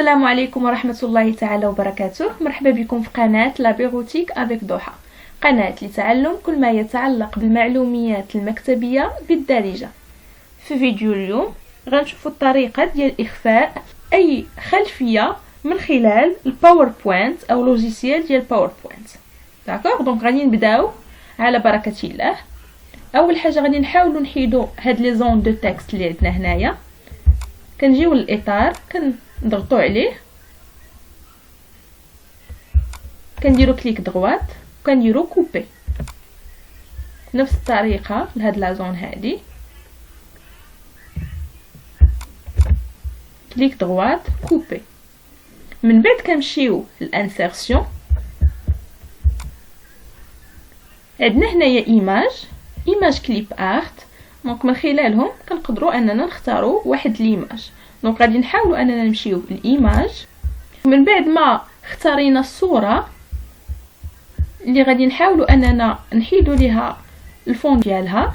السلام عليكم ورحمة الله تعالى وبركاته. مرحبا بكم في قناة لابيغوتيك افيك ضحى، قناة لتعلم كل ما يتعلق بالمعلومات المكتبية بالدارجة. في فيديو اليوم غنشوفوا الطريقة ديال إخفاء أي خلفية من خلال الباوربوينت أو لوجيسيال ديال الباوربوينت. داكوغ، دونك غادي نبداو على بركة الله. أول حاجة غادي نحاولوا نحيدو هاد لي زون دو تكست اللي عندنا هنايا. كنجيو للإطار كنضغطو عليه، كنديرو كليك دغوات وكنديرو كوبي نفس الطريقه لهاد لا زون هادي. كليك دغوات كوبي. من بعد كنمشيو للانسيرسيون. عندنا هنايا ايماج كليب ارت، دونك من خلالهم كنقدروا اننا نختاروا واحد ليماج. دونك غادي نحاولوا اننا نمشيو للايماج. من بعد ما اختارينا الصوره اللي غادي نحاولوا اننا نحيدوا ليها الفون ديالها،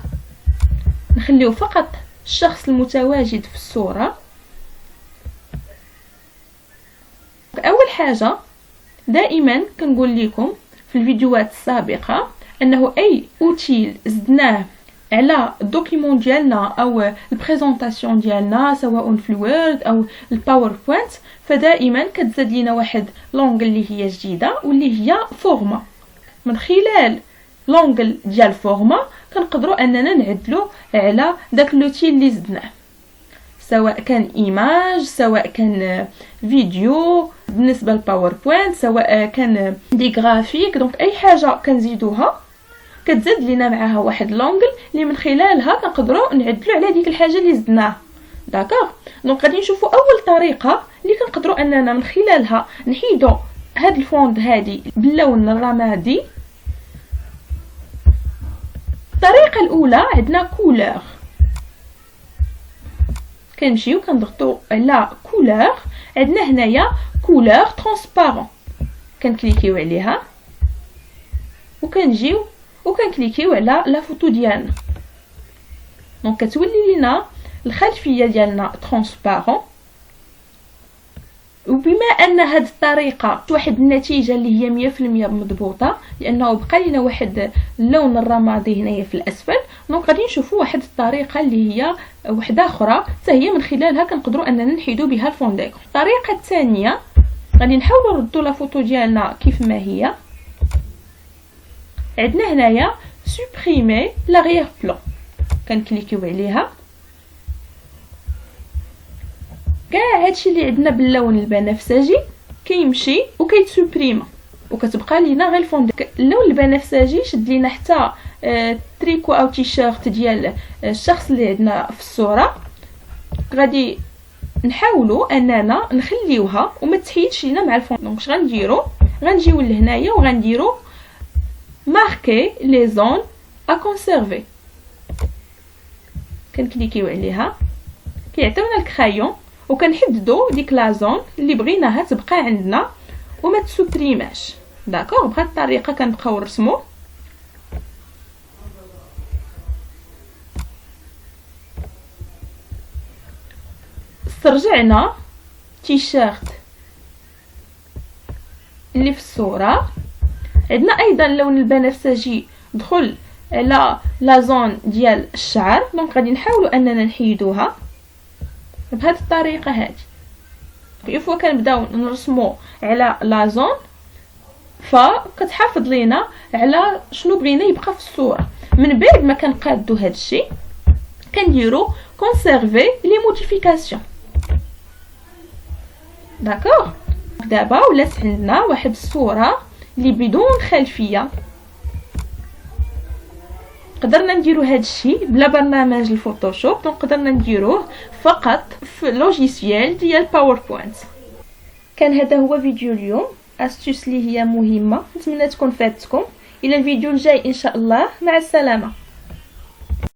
نخليو فقط الشخص المتواجد في الصوره. اول حاجه دائما كنقول لكم في الفيديوهات السابقه انه اي اوتيل زدناه على الدوكيمون ديالنا او البريزونطاسيون ديالنا سواء في الوورد او الباوربوينت، فدائما كتزاد لينا واحد لونغل اللي هي جديده واللي هي فورما. من خلال لونغل ديال فورما كنقدروا اننا نعدلوا على داك لوتيل اللي زدناه، سواء كان ايماج سواء كان فيديو بالنسبه للباوربوينت سواء كان دي غرافيك. دونك اي حاجه كنزيدوها كتزاد لينا معاها واحد لونغل اللي من خلالها كنقدروا نعدلوا على ديك الحاجه اللي زدناها. داكوغ، دونك غادي نشوفوا اول طريقه اللي كنقدروا اننا من خلالها نحيدوا هاد الفوند هادي باللون الرمادي. الطريقه الاولى عندنا كولور، كنمشيو كنضغطوا على كولور. عندنا هنايا كولور ترانسبارون، كنكليكيو عليها وكنجيو وكنكليكيو على لا فوتو ديالنا. دونك كتولي لينا الخلفيه ديالنا ترانسبارون. وبما ان هاد الطريقه واحد النتيجه اللي هي 100% مضبوطه، لانه بقى لينا واحد اللون الرمادي هنايا في الاسفل، دونك غادي نشوفوا واحد الطريقه اللي هي وحده اخرى حتى هي من خلالها كنقدروا اننا نحيدوا بها الفون ديكور. الطريقه الثانيه غادي نحاولوا نردوا لا فوتو ديالنا كيف ما هي. عندنا هنايا سوبريمي لاغيير بلان، كنكليكيو عليها. كاع هادشي اللي عندنا باللون البنفسجي كيمشي وكيتسوبريما وكتبقى لينا غير الفون. اللون البنفسجي شد لينا حتى تريكو او تيشيرت ديال الشخص اللي عندنا في الصوره. غادي نحاولوا اننا نخليوها وما تحيدش لينا مع الفون. دونك اش غنديروا، غنجيو لهنايا وغنديروا ماركي لي زون ا كونسيرفي. كنكليكيو عليها، كيعطيونا الكرايون وكنحددوا ديك لا زون اللي بغيناها تبقى عندنا وما تسوبريماش. داكوغ، بهاد الطريقه كنبقاو نرسمو. استرجعنا تيشيرت اللي في الصوره. عندنا ايضا اللون البنفسجي دخل على لا زون ديال الشعر، دونك غادي نحاولوا اننا نحيدوها بهذه الطريقه هذه. فوا كنبداو نرسمو على لا زون فكتحافظ لينا على شنو بغينا يبقى في الصوره. من بعد ما كنقادو هذا الشيء كنديرو كونسيرفي لي موديفيكاسيون. داكوغ، دابا ولات عندنا واحد الصوره اللي بدون خلفيه. قدرنا نديرو هذا الشيء بلا برنامج الفوتوشوب، دونك قدرنا نديروه فقط في لوجيسيال ديال باوربوينت. كان هذا هو فيديو اليوم، استيوس اللي هي مهمه، نتمنى تكون فاتتكم. الى الفيديو الجاي ان شاء الله، مع السلامه.